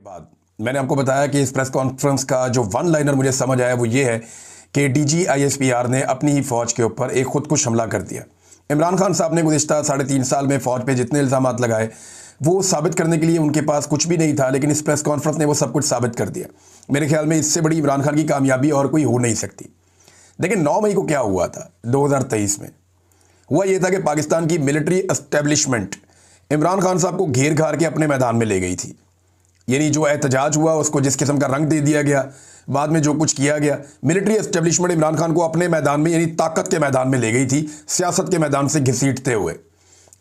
बाद मैंने आपको बताया कि इस प्रेस कॉन्फ्रेंस का जो वन लाइनर मुझे समझ आया वो ये है कि डीजी आईएसपीआर ने अपनी ही फौज के ऊपर एक खुदकुश हमला कर दिया। इमरान खान साहब ने गुज़िश्ता 3.5 साल में फौज पे जितने इल्ज़ामात लगाए वो साबित करने के लिए उनके पास कुछ भी नहीं था, लेकिन इस प्रेस कॉन्फ्रेंस ने वो सब कुछ साबित कर दिया। मेरे ख्याल में इससे बड़ी इमरान खान की कामयाबी और कोई हो नहीं सकती। लेकिन 9 मई को क्या हुआ था 2023 में? हुआ ये था कि पाकिस्तान की मिलिट्री एस्टेब्लिशमेंट इमरान खान साहब को घेर घार के अपने मैदान में ले गई थी। यानी जो एहतजाज हुआ उसको जिस किस्म का रंग दे दिया गया, बाद में जो कुछ किया गया, मिलिट्री एस्टेब्लिशमेंट इमरान खान को अपने मैदान में यानी ताकत के मैदान में ले गई थी, सियासत के मैदान से घसीटते हुए।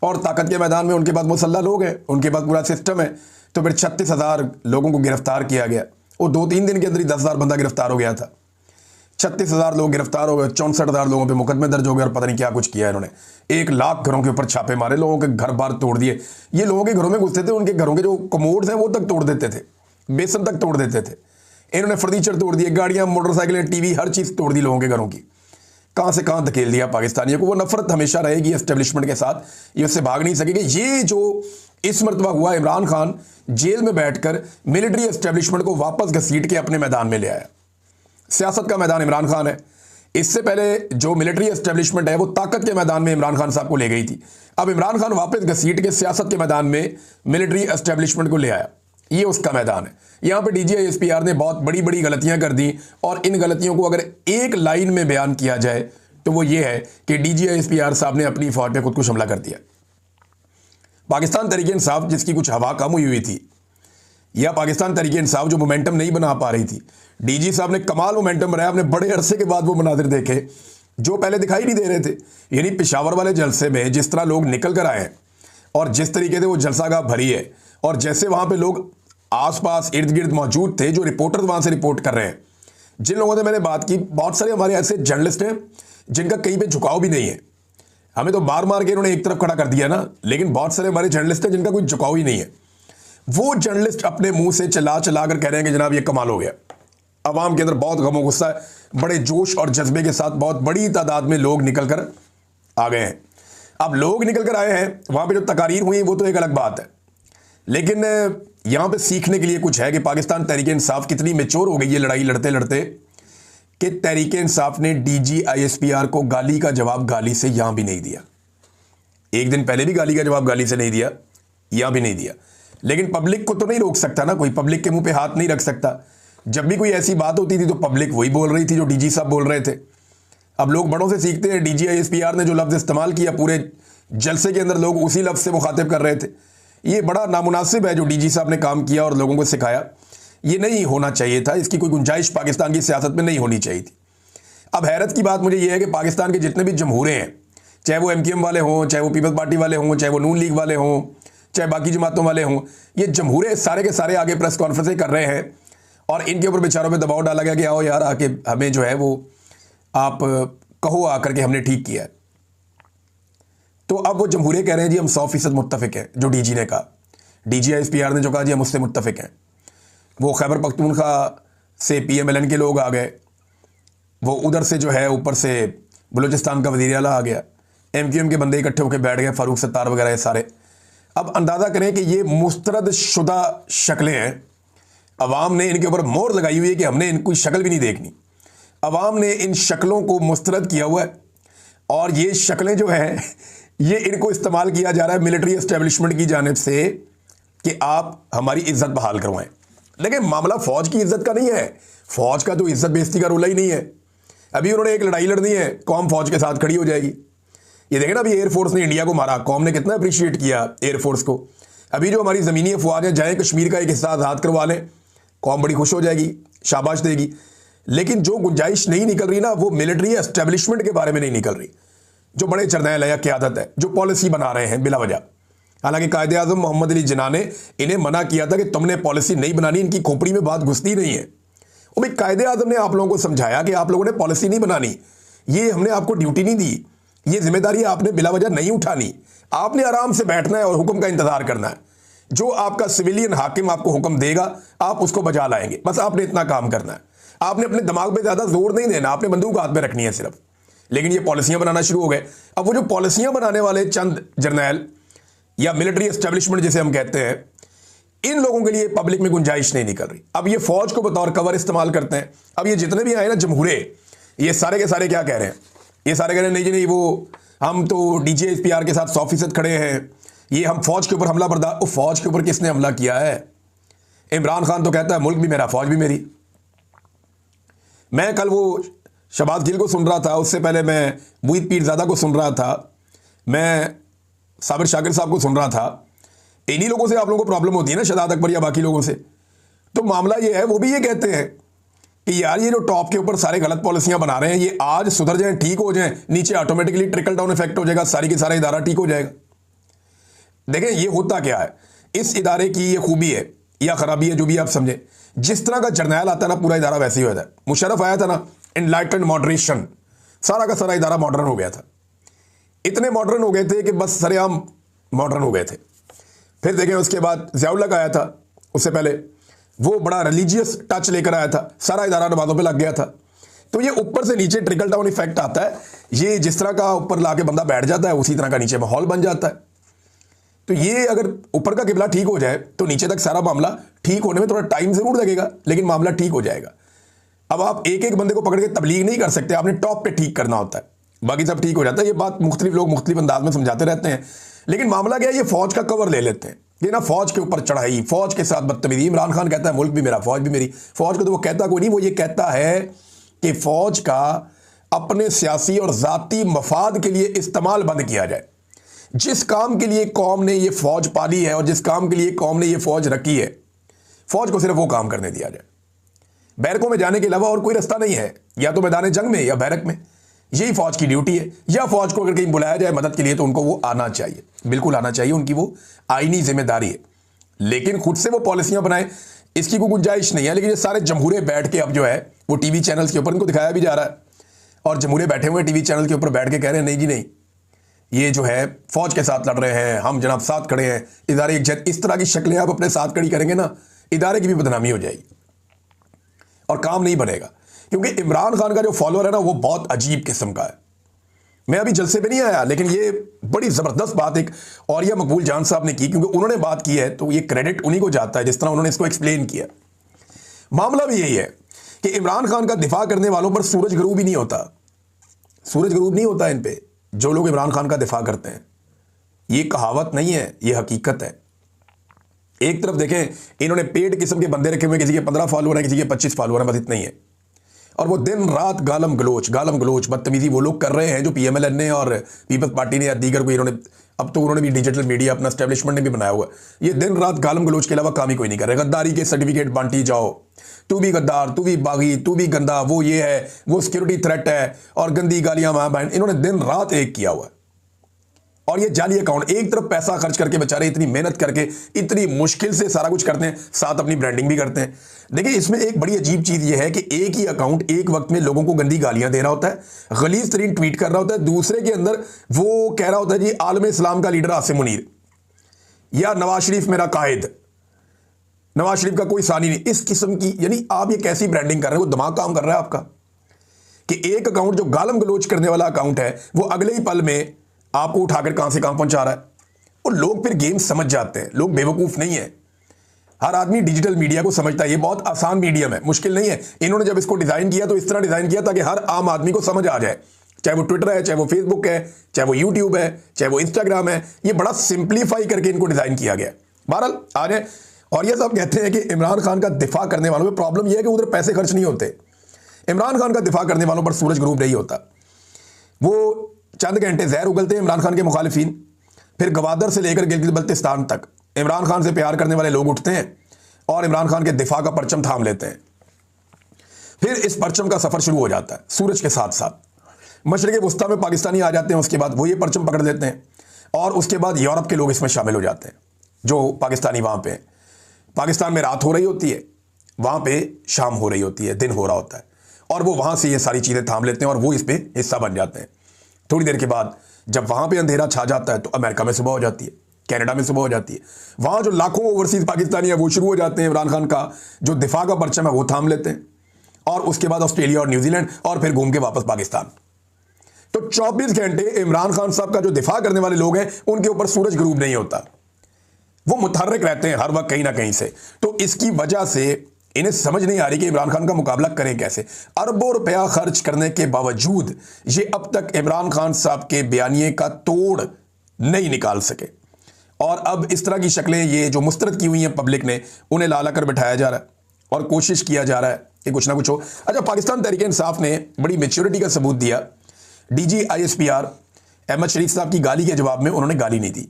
और ताकत के मैदान में उनके पास मुसल्लह लोग हैं, उनके पास पूरा सिस्टम है। तो फिर 36,000 लोगों को गिरफ्तार किया गया और 2-3 दिन के अंदर ही 10,000 बंदा गिरफ्तार हो गया था। 36,000 लोग गिरफ्तार हो गए, 64,000 लोगों पे मुकदमे दर्ज हो गए और पता नहीं क्या कुछ किया इन्होंने। 1 लाख घरों के ऊपर छापे मारे, लोगों के घर बार तोड़ दिए। ये लोगों के घरों में घुसते थे, उनके घरों के जो कमोड्स हैं वो तक तोड़ देते थे, बेसन तक तोड़ देते थे। इन्होंने फर्नीचर तोड़ दिए, गाड़ियां, मोटरसाइकिलें, टीवी, हर चीज़ तोड़ दी लोगों के घरों की। कहाँ से कहाँ धकेल दिया पाकिस्तानियों को। वो नफरत हमेशा रहेगी एस्टेब्लिशमेंट के साथ, ये उससे भाग नहीं सकेगी। ये जो इस मरतबा हुआ, इमरान खान जेल में बैठकर मिलिट्री एस्टेब्लिशमेंट को वापस घसीट के अपने मैदान में ले आया। सियासत का मैदान इमरान खान है। इससे पहले जो मिलिट्री एस्टेब्लिशमेंट है वो ताकत के मैदान में इमरान खान साहब को ले गई थी। अब इमरान खान वापस घसीट के सियासत के मैदान में मिलिट्री एस्टेब्लिशमेंट को ले आया। ये उसका मैदान है। यहां पे डीजीआईएसपीआर ने बहुत बड़ी बड़ी गलतियां कर दी और इन गलतियों को अगर एक लाइन में बयान किया जाए तो वो ये है कि डीजीआईएसपीआर साहब ने अपनी फौज पे खुदकुश हमला कर दिया। पाकिस्तान तहरीक-ए-इंसाफ जिसकी कुछ हवा कम हुई थी, या पाकिस्तान तहरीक-ए-इंसाफ जो मोमेंटम नहीं बना पा रही थी, डीजी साहब ने कमाल मोमेंटम बनाया। आपने बड़े अरसे के बाद वो मनाजिर देखे जो पहले दिखाई नहीं दे रहे थे। यानी पेशावर वाले जलसे में जिस तरह लोग निकल कर आए और जिस तरीके से वो जलसागाह भरी है, और जैसे वहां पे लोग आसपास इर्द गिर्द मौजूद थे, जो रिपोर्टर वहां से रिपोर्ट कर रहे हैं, जिन लोगों से मैंने बात की, बहुत सारे हमारे ऐसे जर्नलिस्ट हैं जिनका कहीं पे झुकाव भी नहीं है। हमें तो मार मार के इन्होंने एक तरफ खड़ा कर दिया ना, लेकिन बहुत सारे हमारे जर्नलिस्ट हैं जिनका कोई झुकाव ही नहीं है। वो जर्नलिस्ट अपने मुंह से चला चला कर कह रहे हैं कि जनाब ये कमाल हो गया। अवाम के अंदर बहुत गम गुस्सा है, बड़े जोश और जज्बे के साथ बहुत बड़ी तादाद में लोग निकल कर आ गए हैं। अब लोग निकल कर आए हैं, वहां पे जो तकारीर हुई वो तो एक अलग बात है, लेकिन यहां पे सीखने के लिए कुछ है कि पाकिस्तान तहरीक-ए-इंसाफ कितनी मैच्योर हो गई है लड़ाई लड़ते लड़ते, कि तहरीक-ए-इंसाफ ने डीजीआईएसपीआर को गाली का जवाब गाली से यहां भी नहीं दिया। एक दिन पहले भी गाली का जवाब गाली से नहीं दिया, यहां भी नहीं दिया। लेकिन पब्लिक को तो नहीं रोक सकता ना कोई, पब्लिक के मुंह पे हाथ नहीं रख सकता। जब भी कोई ऐसी बात होती थी तो पब्लिक वही बोल रही थी जो डीजी साहब बोल रहे थे। अब लोग बड़ों से सीखते हैं। डीजीआईएसपीआर ने जो लफ्ज़ इस्तेमाल किया पूरे जलसे के अंदर, लोग उसी लफ्ज़ से मुखातिब कर रहे थे। ये बड़ा नामुनासिब है जो डीजी साहब ने काम किया और लोगों को सिखाया। ये नहीं होना चाहिए था, इसकी कोई गुंजाइश पाकिस्तान की सियासत में नहीं होनी चाहिए थी। अब हैरत की बात मुझे ये है कि पाकिस्तान के जितने भी जमहूरे हैं, चाहे वो एमक्यूएम वाले हों, चाहे वो पीपल्स पार्टी वाले हों, चाहे वो नून लीग वाले हों, चाहे बाकी जमातों वाले हों, ये जमहूरे सारे के सारे आगे प्रेस कॉन्फ्रेंसें कर रहे हैं और इनके ऊपर बेचारों पे दबाव डाला गया कि आओ यार आके हमें जो है वो आप कहो आकर के हमने ठीक किया है। तो अब वो जमहूरे कह रहे हैं जी हम 100% मुत्तफिक हैं, जो डीजी ने कहा, डीजीआईएसपीआर ने जो कहा जी हम उससे मुत्तफिक हैं। वो खैबर पख्तूनख्वा से पीएमएलएन के लोग आ गए, वो उधर से जो है ऊपर से बलूचिस्तान का वज़ीर आला आ गया, एमक्यूएम के बंदे इकट्ठे होकर बैठ गए, फारूक सत्तार वगैरह ये सारे। अब अंदाज़ा करें कि ये मुस्तरद शुदा शक्लें हैं। अवाम ने इनके ऊपर मोहर लगाई हुई है कि हमने इनकी शक्ल भी नहीं देखनी। अवाम ने इन शक्लों को मुस्तरद किया हुआ है और ये शक्लें जो हैं ये इनको इस्तेमाल किया जा रहा है मिलिट्री एस्टेब्लिशमेंट की जानिब से कि आप हमारी इज्जत बहाल करवाएं। लेकिन मामला फौज की इज्जत का नहीं है। फौज का तो इज्जत बेइज्जती का रोला ही नहीं है। अभी उन्होंने एक लड़ाई लड़नी है, कौम फौज के साथ खड़ी हो जाएगी। ये देखें ना, अभी एयरफोर्स ने इंडिया को मारा, कौम ने कितना अप्रिशिएट किया एयरफोर्स को। अभी जो हमारी ज़मीनी अफवाज हैं जाएँ कश्मीर का एक हिस्सा आज़ाद करवा लें, कौम बड़ी खुश हो जाएगी, शाबाश देगी। लेकिन जो गुंजाइश नहीं निकल रही ना, वो मिलिट्री एस्टेब्लिशमेंट के बारे में नहीं निकल रही, जो बड़े जर्नैल है या क़यादत है, जो पॉलिसी बना रहे हैं बिला वजह। हालांकि कायदे आज़म मोहम्मद अली जिन्ना ने इन्हें मना किया था कि तुमने पॉलिसी नहीं बनानी, इनकी खोपड़ी में बात घुसती नहीं है। वो भाई कायदे आज़म ने आप लोगों को समझाया कि आप लोगों ने पॉलिसी नहीं बनानी, ये हमने आपको ड्यूटी नहीं दी, ये जिम्मेदारी आपने बिला वजह नहीं उठानी। आपने आराम से बैठना है और हुक्म का इंतजार करना है। जो आपका सिविलियन हाकिम आपको हुक्म देगा आप उसको बजा लाएंगे, बस आपने इतना काम करना है। आपने अपने दिमाग पे ज़्यादा जोर नहीं देना, आपने बंदूक हाथ में रखनी है सिर्फ। लेकिन ये पॉलिसियां बनाना शुरू हो गए। अब वो जो पॉलिसियां बनाने वाले चंद जर्नैल या मिलिट्री एस्टेब्लिशमेंट जिसे हम कहते हैं, इन लोगों के लिए पब्लिक में गुंजाइश नहीं निकल रही। अब ये फौज को बतौर कवर इस्तेमाल करते हैं। अब ये जितने भी आए ना जमहूरे, ये सारे के सारे क्या कह रहे हैं? ये सारे कह रहे हैं नहीं जी नहीं, वो हम तो DGSPR के साथ 100% खड़े हैं, ये हम फौज के ऊपर हमला बर्दाश्त। वो फौज के ऊपर किसने हमला किया है? इमरान खान तो कहता है मुल्क भी मेरा, फौज भी मेरी। मैं कल वो शहबाज गिल को सुन रहा था, उससे पहले मैं मुईद पीरजादा को सुन रहा था, मैं साबिर शाकिर साहब को सुन रहा था। इन्हीं लोगों से आप लोगों को प्रॉब्लम होती है ना, शहजाद अकबर या बाकी लोगों से। तो मामला ये है, वो भी ये कहते हैं कि यार ये जो टॉप के ऊपर सारे गलत पॉलिसियां बना रहे हैं, ये आज सुधर जाएं, ठीक हो जाएं, नीचे ऑटोमेटिकली ट्रिकल डाउन इफेक्ट हो जाएगा, सारी की सारा इदारा ठीक हो जाएगा। देखें ये होता क्या है, इस इदारे की ये खूबी है या खराबी है, जो भी आप समझे। जिस तरह का जर्नैल आता है ना, पूरा इदारा वैसे ही होता है। मुशर्रफ आया था ना, एनलाइटेंड मॉडरेशन, सारा का सारा इदारा मॉडर्न हो गया था। इतने मॉडर्न हो गए थे कि बस सरेआम मॉडर्न हो गए थे। फिर देखें उसके बाद ज़ियाउल-हक आया था, उससे पहले वो बड़ा रिलीजियस टच लेकर आया था, सारा इदारा नमाज़ों पे लग गया था। तो ये ऊपर से नीचे ट्रिकल डाउन इफेक्ट आता है। ये जिस तरह का ऊपर लाके बंदा बैठ जाता है, उसी तरह का नीचे माहौल बन जाता है। तो ये अगर ऊपर का किबला ठीक हो जाए तो नीचे तक सारा मामला ठीक होने में थोड़ा टाइम जरूर लगेगा, लेकिन मामला ठीक हो जाएगा। अब आप एक एक बंदे को पकड़ के तबलीग नहीं कर सकते, आपने टॉप पे ठीक करना होता है, बाकी सब ठीक हो जाता है। ये बात मुख्तलिफ लोग मुख्तलिफ अंदाज में समझाते रहते हैं, लेकिन मामला क्या है, ये फौज का कवर ले लेते हैं। ये ना फौज के ऊपर चढ़ाई, फौज के साथ बदतमीजी। इमरान खान कहता है मुल्क भी मेरा, फौज भी मेरी। फौज को तो वो कहता कोई नहीं, वो ये कहता है कि फौज का अपने सियासी और जाती मफाद के लिए इस्तेमाल बंद किया जाए। जिस काम के लिए कौम ने ये फौज पाली है और जिस काम के लिए कौम ने ये फौज रखी है, फौज को सिर्फ वो काम करने दिया जाए। बैरकों में जाने के अलावा और कोई रास्ता नहीं है, या तो मैदान जंग में या बैरक में। यही फौज की ड्यूटी है। या फौज को अगर कहीं बुलाया जाए मदद के लिए तो उनको वो आना चाहिए, बिल्कुल आना चाहिए, उनकी वो आईनी जिम्मेदारी है। लेकिन खुद से वो पॉलिसियां बनाए, इसकी कोई गुंजाइश नहीं है। लेकिन ये सारे जमहूरे बैठ के अब जो है वो टीवी चैनल्स के ऊपर इनको दिखाया भी जा रहा है, और जमहूरे बैठे हुए टीवी चैनल के ऊपर बैठ के कह रहे हैं नहीं जी नहीं, ये जो है फौज के साथ लड़ रहे हैं, हम जनाब साथ खड़े हैं, इदारे एक। इस तरह की शक्लें आप अपने साथ खड़ी करेंगे ना, इदारे की भी बदनामी हो जाएगी और काम नहीं बनेगा। क्योंकि इमरान खान का जो फॉलोअर है ना, वो बहुत अजीब किस्म का है। मैं अभी जलसे पे नहीं आया, लेकिन ये बड़ी ज़बरदस्त बात एक औरिया मकबूल जान साहब ने की, क्योंकि उन्होंने बात की है तो ये क्रेडिट उन्हीं को जाता है, जिस तरह उन्होंने इसको एक्सप्लेन किया। मामला भी यही है कि इमरान खान का दिफा करने वालों पर सूरज गरूब ही नहीं होता, सूरज गरूब नहीं होता इन पे, जो लोग इमरान खान का दिफा करते हैं। ये कहावत नहीं है, ये हकीकत है। एक तरफ देखें, इन्होंने पेड किस्म के बंदे रखे हुए, किसी के 15 फॉलोअर हैं, किसी के 25 फॉलोअर हैं, बस इतना ही है। और वो दिन रात गालम गलोच बदतमीजी वो लोग कर रहे हैं जो PMLN ने और पीपल्स पार्टी ने या दीगर को, इन्होंने अब तो उन्होंने भी डिजिटल मीडिया अपना एस्टेब्लिशमेंट ने भी बनाया हुआ है। ये दिन रात गालम गलोच के अलावा काम ही कोई नहीं कर रहे। गद्दारी के सर्टिफिकेट बांटी जाओ, तू भी गद्दार, तू भी बागी, तू भी गंदा, वो ये है, वो सिक्योरिटी थ्रेट है, और गंदी गालियां मां बहन। इन्होंने दिन रात एक किया हुआ है। और ये जाली अकाउंट, एक तरफ पैसा खर्च करके बेचारे इतनी मेहनत करके इतनी मुश्किल से सारा कुछ करते हैं, साथ अपनी ब्रांडिंग भी करते हैं। देखिए इसमें एक बड़ी अजीब चीज ये है कि एक ही अकाउंट एक वक्त में लोगों को गंदी गालियां दे रहा होता है, गलीज तरीन ट्वीट कर रहा होता है, दूसरे के अंदर वो कह रहा होता है जी आलम इस्लाम का लीडर आसिम मुनीर या नवाज शरीफ मेरा कायद, नवाज शरीफ का कोई सानी नहीं। इस किस्म की, यानी आप ये कैसी ब्रांडिंग कर रहे हो? दिमाग काम कर रहा है आपका कि एक अकाउंट जो गालम गलोच करने वाला अकाउंट है, वो अगले ही पल में आपको उठाकर कहां से कहां पहुंचा रहा है। और लोग फिर गेम समझ जाते हैं, लोग बेवकूफ नहीं है। हर आदमी डिजिटल मीडिया को समझता है, ये बहुत आसान मीडियम है, मुश्किल नहीं है। इन्होंने जब इसको डिजाइन किया तो इस तरह डिजाइन किया ताकि हर आम आदमी को समझ आ जाए, चाहे वो ट्विटर है, चाहे वो फेसबुक है, चाहे वो यूट्यूब है, चाहे वो इंस्टाग्राम है। ये बड़ा सिंप्लीफाई करके इनको डिजाइन किया गया। बहरहाल आ जाए। और ये सब कहते हैं कि इमरान खान का दिफा करने वालों में प्रॉब्लम यह है कि उधर पैसे खर्च नहीं होते। इमरान खान का दिफा करने वालों पर सूरज ग्रुप नहीं होता। वो चंद घंटे जहर उगलते हैं इमरान खान के मुखालिफिन, फिर गवादर से लेकर गिलगित बल्तिस्तान तक इमरान खान से प्यार करने वाले लोग उठते हैं और इमरान खान के दिफा का परचम थाम लेते हैं। फिर इस परचम का सफर शुरू हो जाता है सूरज के साथ साथ। मशरिक़ वस्ता में पाकिस्तानी आ जाते हैं, उसके बाद वो ये परचम पकड़ लेते हैं, और उसके बाद यूरोप के लोग इसमें शामिल हो जाते हैं जो पाकिस्तानी वहां पे। पाकिस्तान में रात हो रही होती है, वहां पे शाम हो रही होती है, दिन हो रहा होता है, और वो वहां से ये सारी चीजें थाम लेते हैं और वो इस पे हिस्सा बन जाते हैं। थोड़ी देर के बाद जब वहां पे अंधेरा छा जाता है तो अमेरिका में सुबह हो जाती है, कनाडा में सुबह हो जाती है। वहां जो लाखों ओवरसीज पाकिस्तानी है वो शुरू हो जाते हैं, इमरान खान का जो दिफा का परचम है वो थाम लेते हैं, और उसके बाद ऑस्ट्रेलिया और न्यूजीलैंड, और फिर घूम के वापस पाकिस्तान। तो 24 घंटे इमरान खान साहब का जो दिफा करने वाले लोग हैं उनके ऊपर सूरज ग्रुप नहीं होता। वो मुतहर्रिक रहते हैं हर वक्त कहीं ना कहीं से। तो इसकी वजह से इन्हें समझ नहीं आ रही कि इमरान खान का मुकाबला करें कैसे। अरबों रुपया खर्च करने के बावजूद ये अब तक इमरान खान साहब के बयानिए का तोड़ नहीं निकाल सके। और अब इस तरह की शक्लें ये जो मुस्तरद की हुई हैं पब्लिक ने, उन्हें ला कर बिठाया जा रहा है और कोशिश किया जा रहा है कि कुछ ना कुछ हो। अच्छा, पाकिस्तान तहरीक इंसाफ ने बड़ी मैच्योरिटी का सबूत दिया। डीजी ISPR अहमद शरीफ साहब की गाली के जवाब में उन्होंने गाली नहीं दी।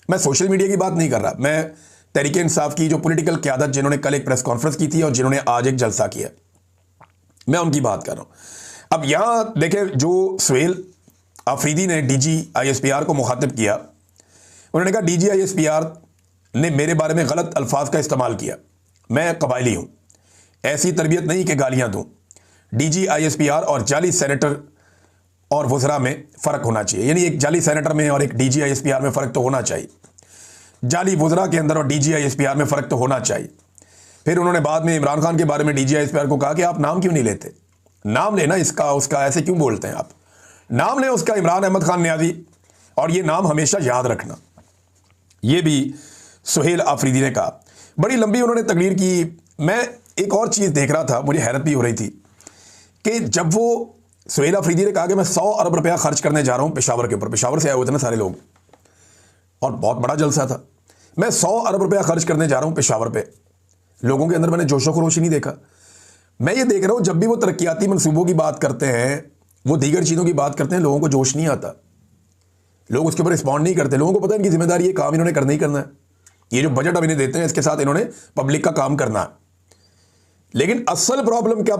मैं सोशल मीडिया की बात नहीं कर रहा, मैं तहरीक इंसाफ की जो पॉलिटिकल क़यादत जिन्होंने कल एक प्रेस कॉन्फ्रेंस की थी और जिन्होंने आज एक जलसा किया, मैं उनकी बात कर रहा हूं। अब यहां देखें, जो सुहेल आफरीदी ने डीजी ISPR को मुखातिब किया, उन्होंने कहा डीजी ISPR ने मेरे बारे में गलत अल्फाज का इस्तेमाल किया, मैं कबायली हूं, ऐसी तरबियत नहीं कि गालियां दूं। डीजी ISPR और जाली सेनेटर और वज़रा में फ़र्क होना चाहिए, यानी एक जाली सेनेटर में और एक डीजी ISPR में फ़र्क तो होना चाहिए, जाली वज़रा के अंदर और डीजी ISPR में फ़र्क तो होना चाहिए। फिर उन्होंने बाद में इमरान खान के बारे में डीजी ISPR को कहा कि आप नाम क्यों नहीं लेते, नाम लेना इसका उसका, ऐसे क्यों बोलते हैं आप, नाम लें उसका, इमरान अहमद खान न्याजी, और ये नाम हमेशा याद रखना। ये भी सुहेल आफरीदी ने कहा। बड़ी लंबी उन्होंने तकरीर की। मैं एक और चीज़ देख रहा था, मुझे हैरत भी हो रही थी कि जब वो सुहेल आफरीदी ने कहा कि मैं 100 अरब रुपया खर्च करने जा रहा हूँ पेशावर के ऊपर, पेशावर से आए हुए थे ना सारे लोग और बहुत बड़ा जलसा था, मैं 100 अरब रुपया खर्च करने जा रहा हूँ पेशावर पे, लोगों के अंदर मैंने जोशो खरोशी नहीं देखा। मैं ये देख रहा हूँ जब भी वो तरक्याती मनसूबों की बात करते हैं, वो दीगर चीज़ों की बात करते हैं, लोगों को जोश नहीं आता, लोग उसके ऊपर रिस्पॉन्ड नहीं करते। लोगों को पता है इनकी जिम्मेदारी, ये काम इन्होंने करना ही करना है, ये जो बजट अब इन्हें देते हैं इसके साथ इन्होंने पब्लिक का काम करना है। लेकिन असल प्रॉब्लम क्या,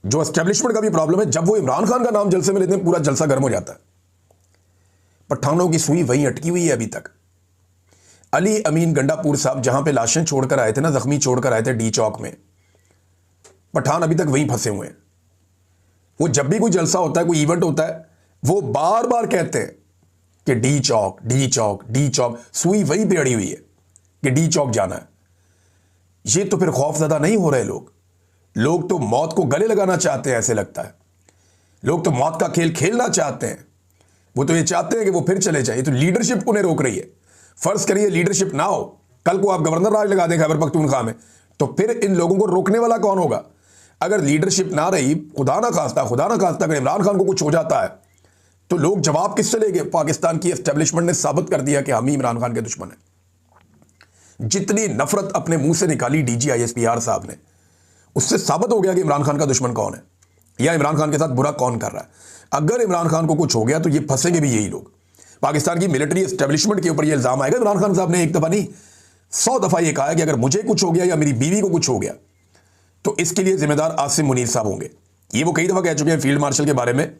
जो एस्टेब्लिशमेंट का भी प्रॉब्लम है, जब वो इमरान खान का नाम जलसे में लेते हैं पूरा जलसा गर्म हो जाता है। पठानों की सुई वहीं अटकी हुई है अभी तक। अली अमीन गंडापुर साहब जहां पे लाशें छोड़कर आए थे ना, जख्मी छोड़कर आए थे डी चौक में, पठान अभी तक वहीं फंसे हुए हैं। वो जब भी कोई जलसा होता है, कोई इवेंट होता है, वो बार बार कहते हैं कि डी चौक डी चौक डी चौक, सुई वहीं पे अड़ी हुई है कि डी चौक जाना है। ये तो फिर खौफजदा नहीं हो रहे लोग तो मौत को गले लगाना चाहते हैं, ऐसे लगता है। लोग तो मौत का खेल खेलना चाहते हैं, वो तो ये चाहते हैं कि वो फिर चले जाए। तो लीडरशिप उन्हें रोक रही है। फर्ज करिए लीडरशिप ना हो, कल को आप गवर्नर राज लगा दें खैबर पख्तूनख्वा में, तो फिर इन लोगों को रोकने वाला कौन होगा? अगर लीडरशिप ना रही, खुदा ना खास्ता अगर इमरान खान को कुछ हो जाता है तो लोग जवाब किससे लेंगे? पाकिस्तान की एस्टेब्लिशमेंट ने साबित कर दिया कि हम ही इमरान खान के दुश्मन हैं। जितनी नफरत अपने मुंह से निकाली डीजी ISPR साहब ने, उससे साबित हो गया कि इमरान खान का दुश्मन कौन है या इमरान खान के साथ बुरा कौन कर रहा है। अगर इमरान खान को कुछ हो गया तो ये फंसेंगे भी यही लोग। पाकिस्तान की मिलिट्री एस्टेब्लिशमेंट के ऊपर ये इल्जाम आएगा। इमरान खान साहब ने एक दफा नहीं 100 दफा ये कहा है कि अगर मुझे कुछ हो गया या मेरी बीवी को कुछ हो गया तो इसके लिए जिम्मेदार आसिम मुनीर साहब होंगे। ये वो कई दफा कह चुके हैं फील्ड मार्शल के बारे में।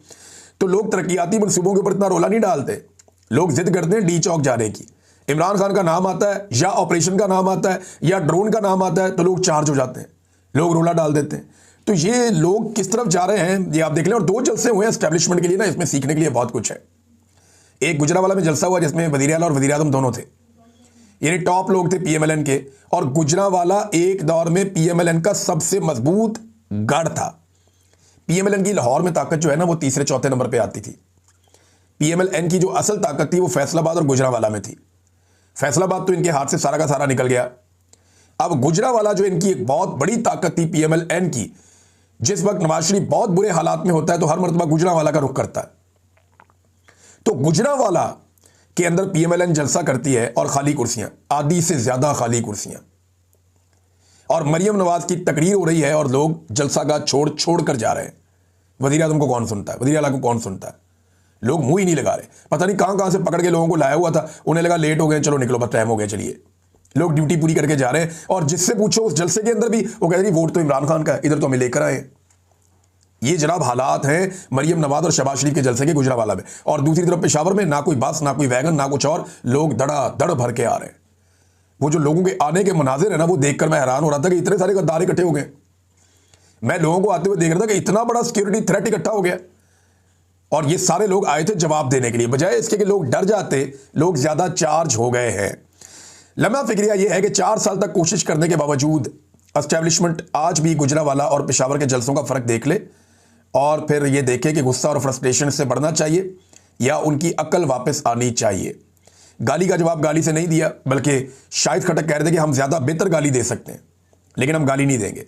तो लोग तरक्याती मनसूबों के ऊपर इतना रोला नहीं डालते, लोग जिद करते हैं डी चौक जाने की। इमरान खान का नाम आता है या ऑपरेशन का नाम आता है या ड्रोन का नाम आता है तो लोग चार्ज हो जाते हैं, लोग रोला डाल देते हैं। तो ये लोग किस तरफ जा रहे हैं ये आप देख लें। और 2 जलसे हुए हैं एस्टेब्लिशमेंट के लिए ना, इसमें सीखने के लिए बहुत कुछ है। एक गुजरावाला में जलसा हुआ जिसमें वज़ीर आला और वज़ीर आज़म दोनों थे, यानी टॉप लोग थे PMLN के। और गुजरावाला एक दौर में PMLN का सबसे मजबूत गढ़ था। PMLN की लाहौर में ताकत जो है ना वो तीसरे चौथे नंबर पे आती थी। PMLN की जो असल ताकत थी वो फैसलाबाद और गुजरावाला में थी। फैसलाबाद तो इनके हाथ से सारा का सारा निकल गया। अब गुजरावाला जो इनकी एक बहुत बड़ी ताकत थी PMLN की, जिस वक्त नवाज शरीफ बहुत बुरे हालात में होता है तो हर मरतबा गुजरावाला का रुख करता है। तो गुजरावाला के अंदर PMLN जलसा करती है और खाली कुर्सियां, आधी से ज्यादा खाली कुर्सियां। और मरियम नवाज की तकरीर हो रही है और लोग जलसा का छोड़ कर जा रहे हैं। वज़ीर आज़म को कौन सुनता है, वज़ीर आला को कौन सुनता है? लोग मुंह ही नहीं लगा रहे। पता नहीं कहां से पकड़ के लोगों को लाया हुआ था, उन्हें लगा लेट हो गए, चलो निकलो बस टाइम हो गया चलिए। लोग ड्यूटी पूरी करके जा रहे हैं और जिससे पूछो उस जलसे के अंदर भी वो कह रहे वोट तो इमरान खान का है, इधर तो हमें लेकर आए। ये जनाब हालात हैं मरियम नवाज और शहबाज शरीफ के जलसे के गुजरावाला में। और दूसरी तरफ पेशावर में ना कोई बस, ना कोई वैगन, ना कुछ और, लोग धड़ भर के आ रहे हैं। वो जो लोगों के आने के मनाजिर है ना, वो देखकर मैं हैरान हो रहा था कि इतने सारे गद्दार इकट्ठे हो गए। मैं लोगों को आते हुए देख रहा था कि इतना बड़ा सिक्योरिटी थ्रेट इकट्ठा हो गया और ये सारे लोग आए थे जवाब देने के लिए, बजाय इसके कि लोग डर जाते। लोग ज्यादा चार्ज हो गए हैं। लम्हा फिक्रिया यह है कि 4 साल तक कोशिश करने के बावजूद एस्टेब्लिशमेंट आज भी गुजरावाला और पेशावर के जलसों का फर्क देख ले और फिर ये देखे कि गुस्सा और फ्रस्ट्रेशन से बढ़ना चाहिए या उनकी अकल वापस आनी चाहिए। गाली का जवाब गाली से नहीं दिया, बल्कि शाहिद खटक कह रहे थे कि हम ज़्यादा बेहतर गाली दे सकते हैं, लेकिन हम गाली नहीं देंगे।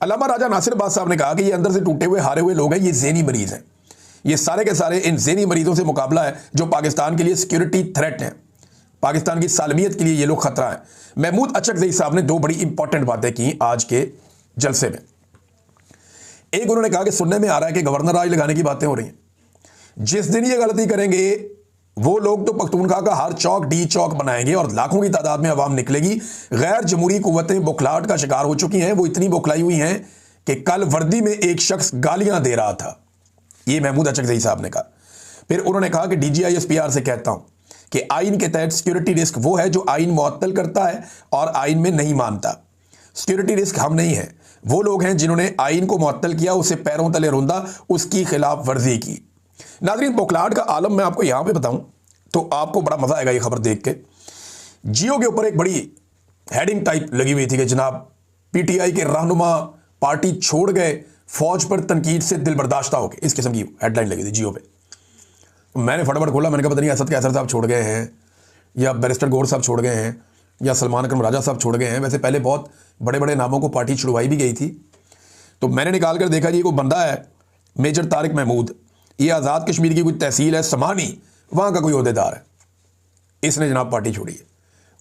अल्लामा राजा नासिर अब्बास साहब ने कहा कि ये अंदर से टूटे हुए हारे हुए लोग हैं, ये ज़हनी मरीज़ हैं। ये सारे के सारे इन ज़हनी मरीज़ों से मुकाबला है जो पाकिस्तान के लिए सिक्योरिटी थ्रेट हैं, पाकिस्तान की सालमियत के लिए ये लोग खतरा है। महमूद अचकज़ई साहब ने दो बड़ी इंपॉर्टेंट बातें की आज के जलसे में। एक, उन्होंने कहा कि सुनने में आ रहा है कि गवर्नर राज लगाने की बातें हो रही हैं। जिस दिन ये गलती करेंगे वो लोग तो पख्तूनख्वा का हर चौक डी चौक बनाएंगे और लाखों की तादाद में अवाम निकलेगी। गैर जमहूरी कुव्वतें बुखलाहट का शिकार हो चुकी हैं, वो इतनी बुखलाई हुई हैं कि कल वर्दी में एक शख्स गालियां दे रहा था। ये महमूद अचकज़ई साहब ने कहा। फिर उन्होंने कहा कि DGISPR से कहता हूं कि आइन के तहत सिक्योरिटी रिस्क वो है जो आइन मुअत्तल करता है और आइन में नहीं मानता। सिक्योरिटी रिस्क हम नहीं है, वो लोग हैं जिन्होंने आइन को मुअत्तल किया, उसे पैरों तले रौंदा, उसकी खिलाफ वर्जी की। नाज़रीन, बुखलाहट का आलम मैं आपको यहां पे बताऊं तो आपको बड़ा मजा आएगा ये खबर देख के। जियो के ऊपर एक बड़ी हेडिंग टाइप लगी हुई थी कि जनाब PTI के रहनुमा पार्टी छोड़ गए, फौज पर तनकीद से दिल बर्दाश्ता हो गए, इस किस्म की हेडलाइन लगी थी जियो पे। मैंने फटाफट खोला, मैंने कहा पता नहीं असद कैसर साहब छोड़ गए हैं या बैरिस्टर गौर साहब छोड़ गए हैं या सलमान अकरम राजा साहब छोड़ गए हैं। वैसे पहले बहुत बड़े बड़े नामों को पार्टी छुड़वाई भी गई थी। तो मैंने निकाल कर देखा, जी कोई बंदा है मेजर तारिक महमूद, ये आज़ाद कश्मीर की कोई तहसील है समानी, वहाँ का कोई ओहदेदार है, इसने जनाब पार्टी छोड़ी है।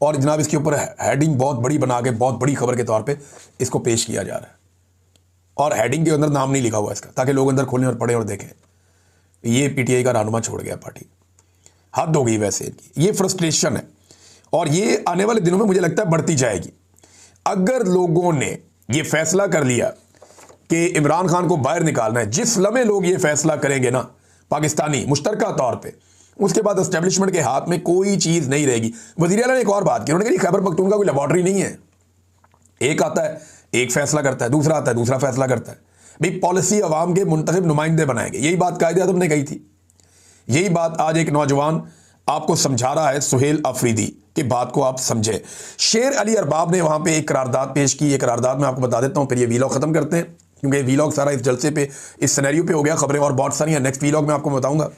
और जनाब इसके ऊपर हेडिंग बहुत बड़ी बना के बहुत बड़ी खबर के तौर पे इसको पेश किया जा रहा है, और हेडिंग के अंदर नाम नहीं लिखा हुआ इसका, ताकि लोग अंदर खोलें और पढ़ें और देखें ये PTI का रहनुमा छोड़ गया पार्टी। हद हो गई वैसे इनकी, ये फ्रस्ट्रेशन है और ये आने वाले दिनों में मुझे लगता है बढ़ती जाएगी। अगर लोगों ने ये फैसला कर लिया कि इमरान खान को बाहर निकालना है, जिस लम्हे लोग ये फैसला करेंगे ना पाकिस्तानी मुश्तरका तौर पे, उसके बाद एस्टेब्लिशमेंट के हाथ में कोई चीज़ नहीं रहेगी। वज़ीर आला ने एक और बात की, उन्होंने कहा खैबर पख्तूनख्वा कोई लेबॉर्ट्री नहीं है, एक आता है एक फैसला करता है, दूसरा आता है दूसरा फैसला करता है। भाई पॉलिसी अवाम के मुंतखब नुमाइंदे बनाएंगे, यही बात कायदे आज़म ने कही थी। यही बात आज एक नौजवान आपको समझा रहा है, सुहेल अफरीदी, की बात को आप समझे। शेर अली अरबाब ने वहां पे एक करारदाद पेश की। ये करारदाद मैं आपको बता देता हूं, फिर ये वीलॉग खत्म करते हैं, क्योंकि वीलॉग सारा इस जलसे पे, इस सिनेरियो पे हो गया। खबरें और बहुत सारी हैं, नेक्स्ट वीलॉग में आपको बताऊंगा।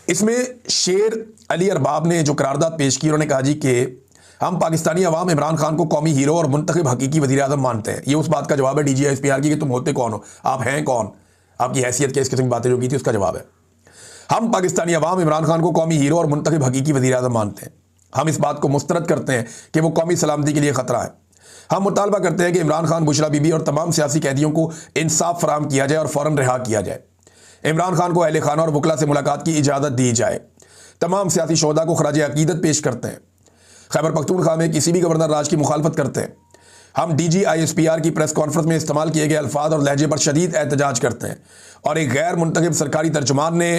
इसमें शेर अली अरबाब ने जो करारदाद पेश की, उन्होंने कहा जी कि हम पाकिस्तानी अवाम इमरान खान को कौमी हीरो और मुंतखब हकीकी वज़ीर आज़म मानते हैं। ये उस बात का जवाब है DGISPR की कि तुम होते कौन हो, आप हैं कौन, आपकी हैसियत के, इस किस्म की बातें जो की थी उसका जवाब है। हम पाकिस्तानी अवाम इमरान खान को कौमी हीरो और मुंतखब हकीकी वज़ीर आज़म मानते हैं। हम इस बात को मुस्तरद करते हैं कि वो कौमी सलामती के लिए ख़तरा है। हम मुतालबा करते हैं कि इमरान खान, बुशरा बीबी और तमाम सियासी कैदियों को इंसाफ फराहम किया जाए और फ़ौरन रिहा किया जाए। इमरान खान को अहले खाना और वकला से मुलाकात की इजाज़त दी जाए। तमाम सियासी शोहदा को खराज अकीदत पेश करते हैं। खैबर पख्तूनख्वा में किसी भी गवर्नर राज की मुखालफत करते हैं। हम DGISPR की प्रेस कॉन्फ्रेंस में इस्तेमाल किए गए अल्फाज और लहजे पर शदीद एहतजाज करते हैं और एक गैर मुंतखब सरकारी तर्जुमान ने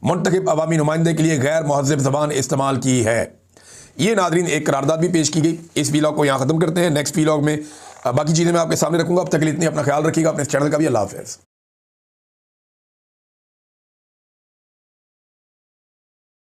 मुंतखब अवामी नुमाइंदे के लिए गैर महज़ब ज़बान इस्तेमाल की है। ये नादरीन एक करारदाद भी पेश की गई। इस वीलॉग को यहाँ ख़त्म करते हैं, नेक्स्ट वीलॉग में बाकी चीज़ें मैं आपके सामने रखूँगा। अब तक के लिए इतनी अपना ख्याल रखिएगा, अपने चैनल का भी। अल्लाह हाफ़िज़।